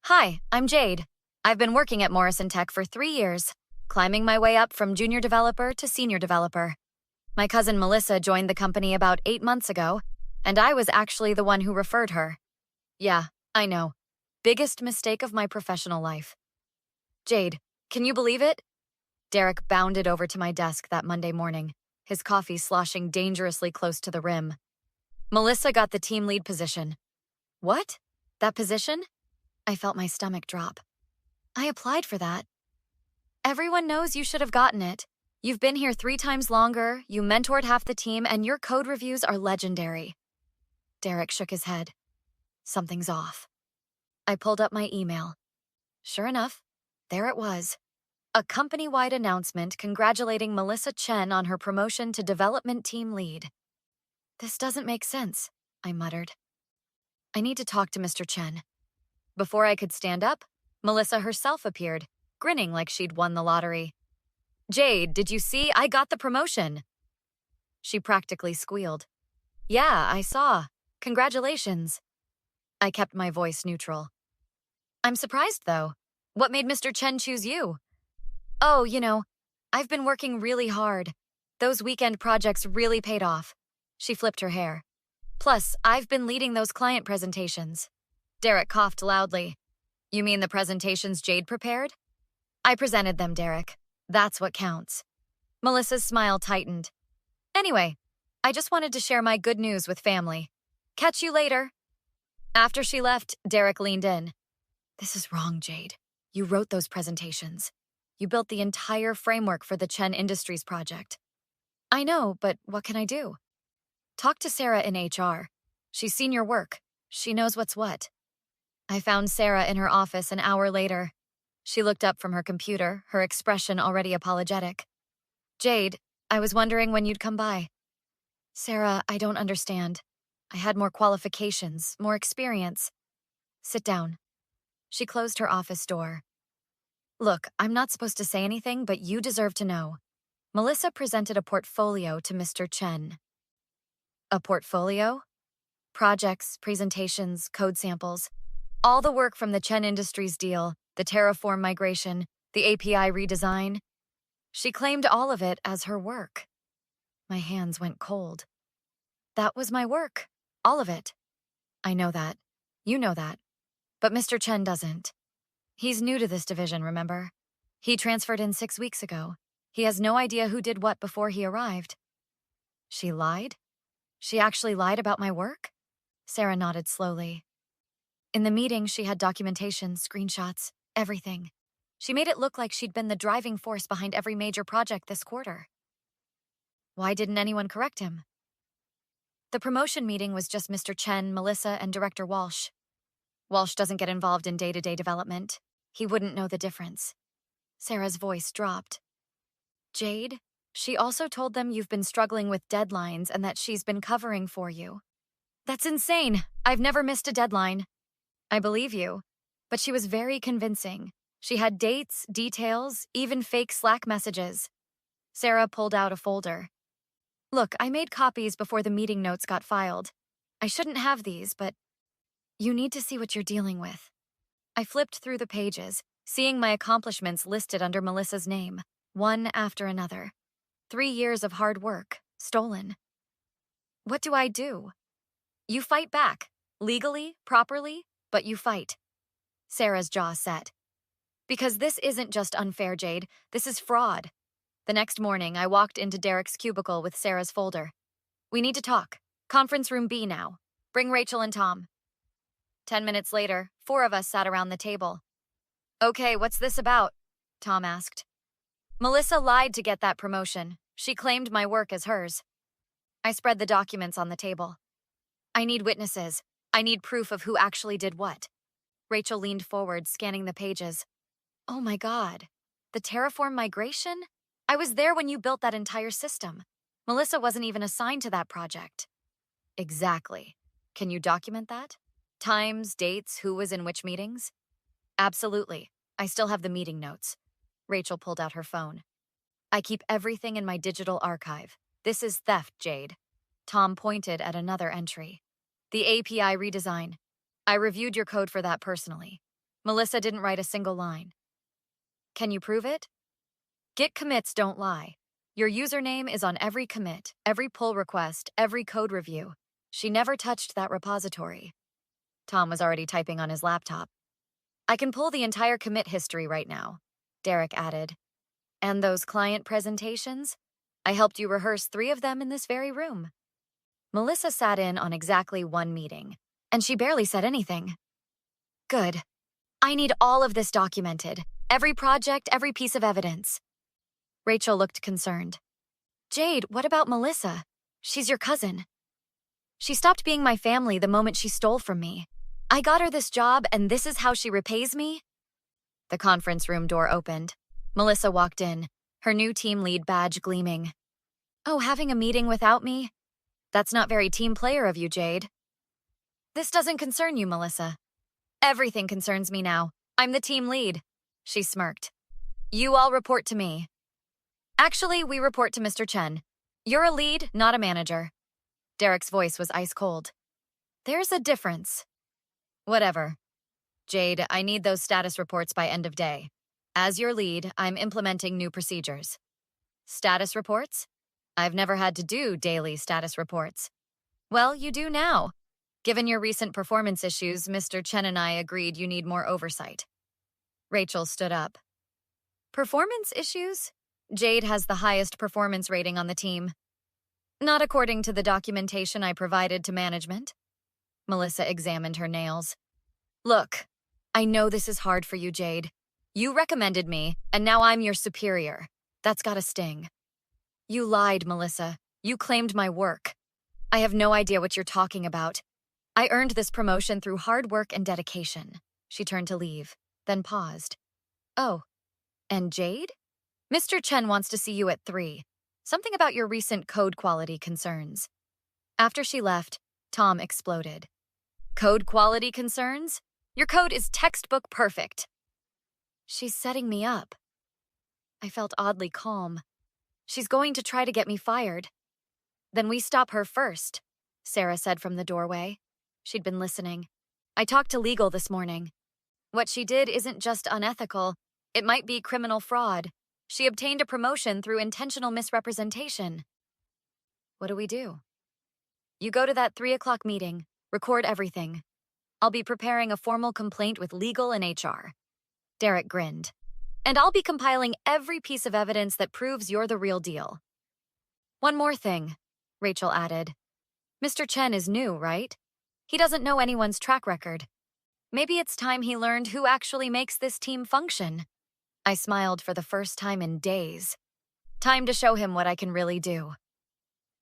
Hi, I'm Jade. I've been working at Morrison Tech for 3 years, climbing my way up from junior developer to senior developer. My cousin Melissa joined the company about 8 months ago, and I was actually the one who referred her. Yeah, I know. Biggest mistake of my professional life. Jade, can you believe it? Derek bounded over to my desk that Monday morning, his coffee sloshing dangerously close to the rim. Melissa got the team lead position. What? That position? I felt my stomach drop. I applied for that. Everyone knows you should have gotten it. You've been here 3 times longer, you mentored half the team, and your code reviews are legendary. Derek shook his head. Something's off. I pulled up my email. Sure enough, there it was. A company-wide announcement congratulating Melissa Chen on her promotion to development team lead. This doesn't make sense, I muttered. I need to talk to Mr. Chen. Before I could stand up, Melissa herself appeared, grinning like she'd won the lottery. Jade, did you see? I got the promotion. She practically squealed. Yeah, I saw. Congratulations. I kept my voice neutral. I'm surprised, though. What made Mr. Chen choose you? Oh, I've been working really hard. Those weekend projects really paid off. She flipped her hair. Plus, I've been leading those client presentations. Derek coughed loudly. You mean the presentations Jade prepared? I presented them, Derek. That's what counts. Melissa's smile tightened. Anyway, I just wanted to share my good news with family. Catch you later. After she left, Derek leaned in. This is wrong, Jade. You wrote those presentations. You built the entire framework for the Chen Industries project. I know, but what can I do? Talk to Sarah in HR. She's seen your work. She knows what's what. I found Sarah in her office an hour later. She looked up from her computer, her expression already apologetic. Jade, I was wondering when you'd come by. Sarah, I don't understand. I had more qualifications, more experience. Sit down. She closed her office door. Look, I'm not supposed to say anything, but you deserve to know. Melissa presented a portfolio to Mr. Chen. A portfolio? Projects, presentations, code samples. All the work from the Chen Industries deal, the Terraform migration, the API redesign. She claimed all of it as her work. My hands went cold. That was my work. All of it. I know that. You know that. But Mr. Chen doesn't. He's new to this division, remember? He transferred in 6 weeks ago. He has no idea who did what before he arrived. She lied? She actually lied about my work? Sarah nodded slowly. In the meeting, she had documentation, screenshots, everything. She made it look like she'd been the driving force behind every major project this quarter. Why didn't anyone correct him? The promotion meeting was just Mr. Chen, Melissa, and Director Walsh. Walsh doesn't get involved in day-to-day development. He wouldn't know the difference. Sarah's voice dropped. Jade, she also told them you've been struggling with deadlines and that she's been covering for you. That's insane. I've never missed a deadline. I believe you, but she was very convincing. She had dates, details, even fake Slack messages. Sarah pulled out a folder. Look, I made copies before the meeting notes got filed. I shouldn't have these, but you need to see what you're dealing with. I flipped through the pages, seeing my accomplishments listed under Melissa's name, one after another. 3 years of hard work, stolen. What do I do? You fight back, legally, properly, but you fight. Sarah's jaw set. Because this isn't just unfair, Jade. This is fraud. The next morning, I walked into Derek's cubicle with Sarah's folder. We need to talk. Conference room B now. Bring Rachel and Tom. 10 minutes later, 4 of us sat around the table. Okay, what's this about? Tom asked. Melissa lied to get that promotion. She claimed my work as hers. I spread the documents on the table. I need witnesses. I need proof of who actually did what. Rachel leaned forward, scanning the pages. Oh my God. The Terraform migration? I was there when you built that entire system. Melissa wasn't even assigned to that project. Exactly. Can you document that? Times, dates, who was in which meetings? Absolutely. I still have the meeting notes. Rachel pulled out her phone. I keep everything in my digital archive. This is theft, Jade. Tom pointed at another entry. The API redesign. I reviewed your code for that personally. Melissa didn't write a single line. Can you prove it? Git commits don't lie. Your username is on every commit, every pull request, every code review. She never touched that repository. Tom was already typing on his laptop. I can pull the entire commit history right now, Derek added. And those client presentations? I helped you rehearse 3 of them in this very room. Melissa sat in on exactly 1 meeting, and she barely said anything. Good. I need all of this documented. Every project, every piece of evidence. Rachel looked concerned. Jade, what about Melissa? She's your cousin. She stopped being my family the moment she stole from me. I got her this job, and this is how she repays me? The conference room door opened. Melissa walked in, her new team lead badge gleaming. Oh, having a meeting without me? That's not very team player of you, Jade. This doesn't concern you, Melissa. Everything concerns me now. I'm the team lead. She smirked. You all report to me. Actually, we report to Mr. Chen. You're a lead, not a manager. Derek's voice was ice cold. There's a difference. Whatever. Jade, I need those status reports by end of day. As your lead, I'm implementing new procedures. Status reports? I've never had to do daily status reports. Well, you do now. Given your recent performance issues, Mr. Chen and I agreed you need more oversight. Rachel stood up. Performance issues? Jade has the highest performance rating on the team. Not according to the documentation I provided to management. Melissa examined her nails. Look, I know this is hard for you, Jade. You recommended me, and now I'm your superior. That's gotta sting. You lied, Melissa. You claimed my work. I have no idea what you're talking about. I earned this promotion through hard work and dedication. She turned to leave, then paused. Oh, and Jade? Mr. Chen wants to see you at 3. Something about your recent code quality concerns. After she left, Tom exploded. Code quality concerns? Your code is textbook perfect. She's setting me up. I felt oddly calm. She's going to try to get me fired. Then we stop her first, Sarah said from the doorway. She'd been listening. I talked to legal this morning. What she did isn't just unethical. It might be criminal fraud. She obtained a promotion through intentional misrepresentation. What do we do? You go to that 3 o'clock meeting. Record everything. I'll be preparing a formal complaint with legal and HR. Derek grinned. And I'll be compiling every piece of evidence that proves you're the real deal. One more thing, Rachel added. Mr. Chen is new, right? He doesn't know anyone's track record. Maybe it's time he learned who actually makes this team function. I smiled for the first time in days. Time to show him what I can really do.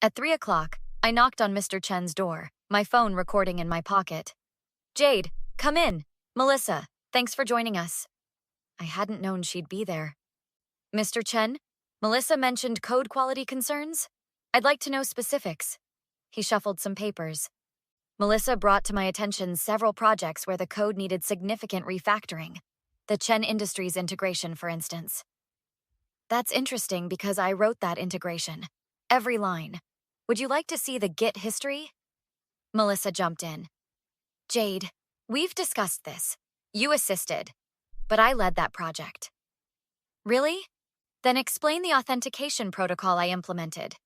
At 3 o'clock, I knocked on Mr. Chen's door, my phone recording in my pocket. Jade, come in. Melissa, thanks for joining us. I hadn't known she'd be there. Mr. Chen, Melissa mentioned code quality concerns. I'd like to know specifics. He shuffled some papers. Melissa brought to my attention several projects where the code needed significant refactoring. The Chen Industries integration, for instance. That's interesting because I wrote that integration. Every line. Would you like to see the Git history? Melissa jumped in. Jade, we've discussed this. You assisted. But I led that project. Really? Then explain the authentication protocol I implemented.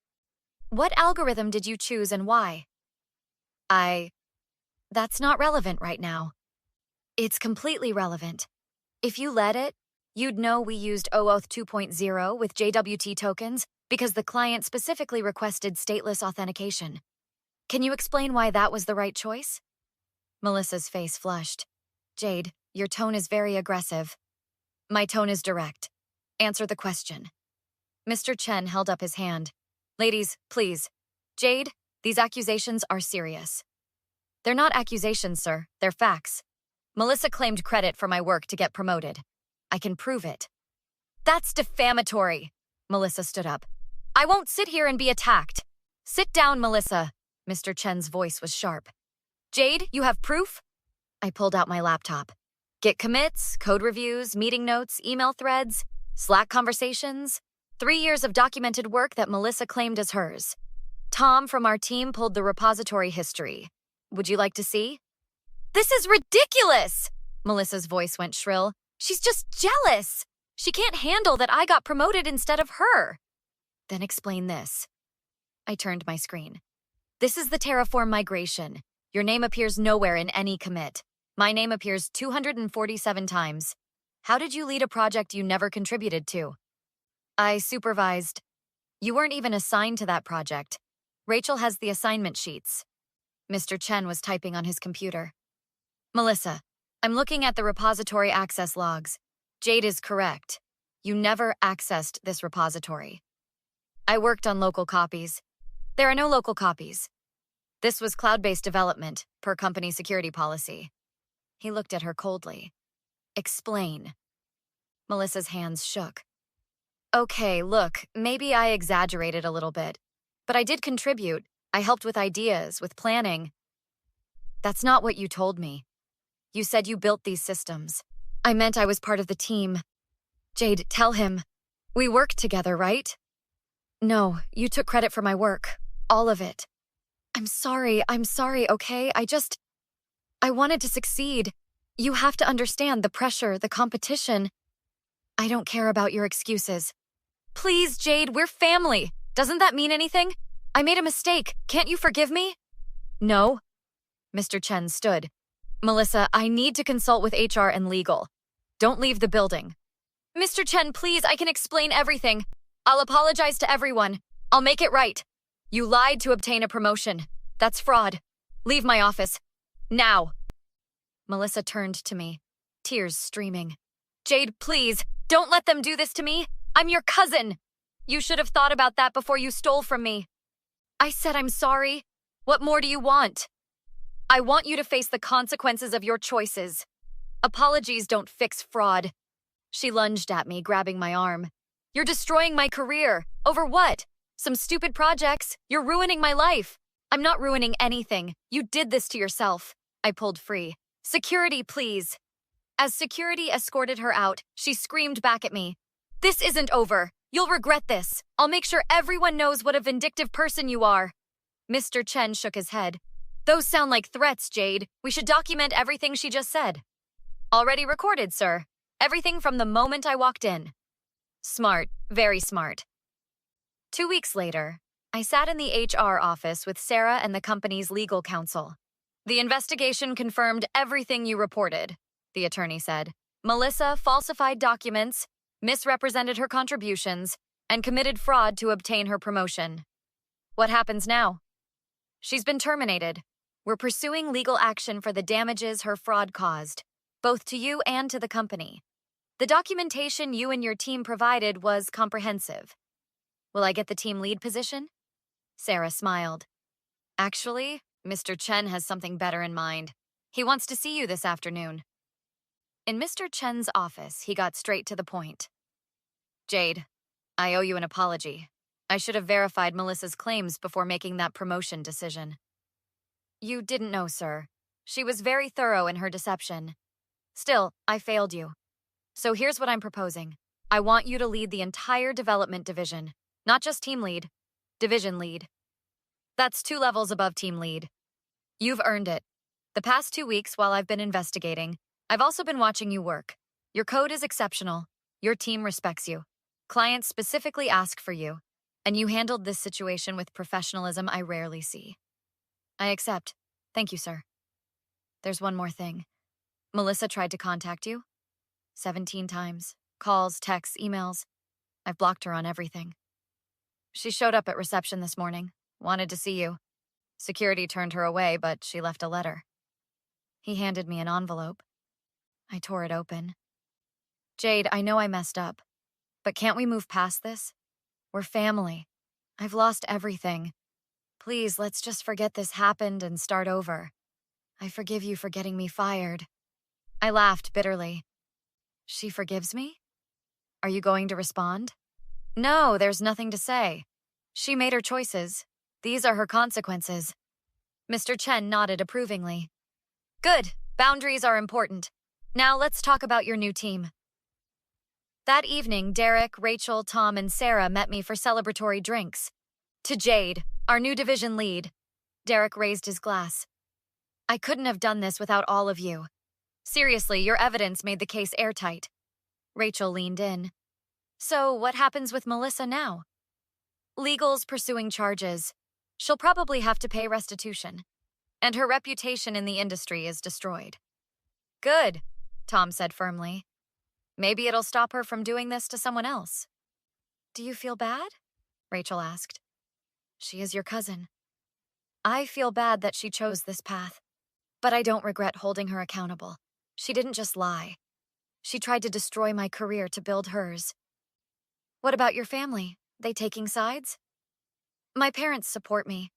What algorithm did you choose and why? That's not relevant right now. It's completely relevant. If you led it, you'd know we used OAuth 2.0 with JWT tokens because the client specifically requested stateless authentication. Can you explain why that was the right choice? Melissa's face flushed. Jade, your tone is very aggressive. My tone is direct. Answer the question. Mr. Chen held up his hand. Ladies, please. Jade, these accusations are serious. They're not accusations, sir. They're facts. Melissa claimed credit for my work to get promoted. I can prove it. That's defamatory. Melissa stood up. I won't sit here and be attacked. Sit down, Melissa. Mr. Chen's voice was sharp. Jade, you have proof? I pulled out my laptop. Git commits, code reviews, meeting notes, email threads, Slack conversations. 3 years of documented work that Melissa claimed as hers. Tom from our team pulled the repository history. Would you like to see? This is ridiculous! Melissa's voice went shrill. She's just jealous. She can't handle that I got promoted instead of her. Then explain this. I turned my screen. This is the Terraform migration. Your name appears nowhere in any commit. My name appears 247 times. How did you lead a project you never contributed to? I supervised. You weren't even assigned to that project. Rachel has the assignment sheets. Mr. Chen was typing on his computer. Melissa, I'm looking at the repository access logs. Jade is correct. You never accessed this repository. I worked on local copies. There are no local copies. This was cloud-based development, per company security policy. He looked at her coldly. Explain. Melissa's hands shook. Okay, look, maybe I exaggerated a little bit, but I did contribute. I helped with ideas, with planning. That's not what you told me. You said you built these systems. I meant I was part of the team. Jade, tell him. We worked together, right? No, you took credit for my work. All of it. I'm sorry, okay? I wanted to succeed. You have to understand the pressure, the competition. I don't care about your excuses. Please, Jade, we're family. Doesn't that mean anything? I made a mistake. Can't you forgive me? No. Mr. Chen stood. Melissa, I need to consult with HR and legal. Don't leave the building. Mr. Chen, please, I can explain everything. I'll apologize to everyone. I'll make it right. You lied to obtain a promotion. That's fraud. Leave my office. Now. Melissa turned to me, tears streaming. Jade, please, don't let them do this to me. I'm your cousin. You should have thought about that before you stole from me. I said I'm sorry. What more do you want? I want you to face the consequences of your choices. Apologies don't fix fraud. She lunged at me, grabbing my arm. You're destroying my career. Over what? Some stupid projects. You're ruining my life. I'm not ruining anything. You did this to yourself. I pulled free. Security, please. As security escorted her out, she screamed back at me. This isn't over. You'll regret this. I'll make sure everyone knows what a vindictive person you are. Mr. Chen shook his head. Those sound like threats, Jade. We should document everything she just said. Already recorded, sir. Everything from the moment I walked in. Smart. Very smart. 2 weeks later, I sat in the HR office with Sarah and the company's legal counsel. The investigation confirmed everything you reported, the attorney said. Melissa falsified documents, misrepresented her contributions, and committed fraud to obtain her promotion. What happens now? She's been terminated. We're pursuing legal action for the damages her fraud caused, both to you and to the company. The documentation you and your team provided was comprehensive. Will I get the team lead position? Sarah smiled. Actually, Mr. Chen has something better in mind. He wants to see you this afternoon. In Mr. Chen's office, he got straight to the point. Jade, I owe you an apology. I should have verified Melissa's claims before making that promotion decision. You didn't know, sir. She was very thorough in her deception. Still, I failed you. So here's what I'm proposing. I want you to lead the entire development division, not just team lead, division lead. That's 2 levels above team lead. You've earned it. The past 2 weeks while I've been investigating, I've also been watching you work. Your code is exceptional. Your team respects you. Clients specifically ask for you, and you handled this situation with professionalism I rarely see. I accept. Thank you, sir. There's one more thing. Melissa tried to contact you? 17 times. Calls, texts, emails. I've blocked her on everything. She showed up at reception this morning. Wanted to see you. Security turned her away, but she left a letter. He handed me an envelope. I tore it open. Jade, I know I messed up, but can't we move past this? We're family. I've lost everything. Please, let's just forget this happened and start over. I forgive you for getting me fired. I laughed bitterly. She forgives me? Are you going to respond? No, there's nothing to say. She made her choices. These are her consequences. Mr. Chen nodded approvingly. Good. Boundaries are important. Now let's talk about your new team. That evening, Derek, Rachel, Tom, and Sarah met me for celebratory drinks. To Jade, our new division lead. Derek raised his glass. I couldn't have done this without all of you. Seriously, your evidence made the case airtight. Rachel leaned in. So, what happens with Melissa now? Legal's pursuing charges. She'll probably have to pay restitution. And her reputation in the industry is destroyed. Good, Tom said firmly. Maybe it'll stop her from doing this to someone else. Do you feel bad? Rachel asked. She is your cousin. I feel bad that she chose this path, but I don't regret holding her accountable. She didn't just lie. She tried to destroy my career to build hers. What about your family? They taking sides? My parents support me.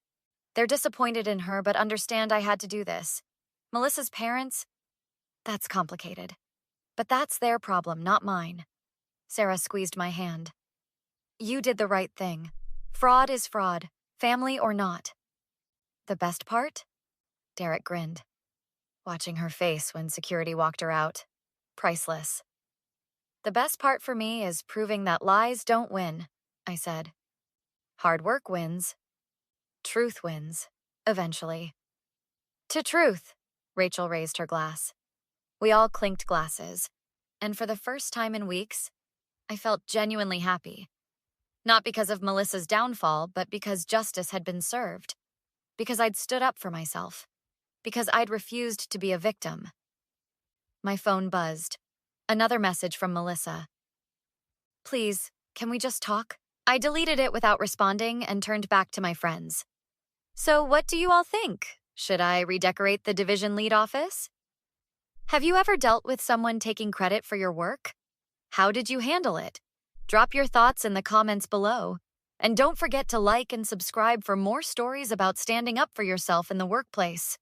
They're disappointed in her, but understand I had to do this. Melissa's parents? That's complicated. But that's their problem, not mine. Sarah squeezed my hand. You did the right thing. Fraud is fraud, family or not. The best part? Derek grinned, watching her face when security walked her out. Priceless. The best part for me is proving that lies don't win, I said. Hard work wins. Truth wins, eventually. To truth, Rachel raised her glass. We all clinked glasses, and for the first time in weeks, I felt genuinely happy. Not because of Melissa's downfall, but because justice had been served. Because I'd stood up for myself. Because I'd refused to be a victim. My phone buzzed. Another message from Melissa. Please, can we just talk? I deleted it without responding and turned back to my friends. So what do you all think? Should I redecorate the division lead office? Have you ever dealt with someone taking credit for your work? How did you handle it? Drop your thoughts in the comments below. And don't forget to like and subscribe for more stories about standing up for yourself in the workplace.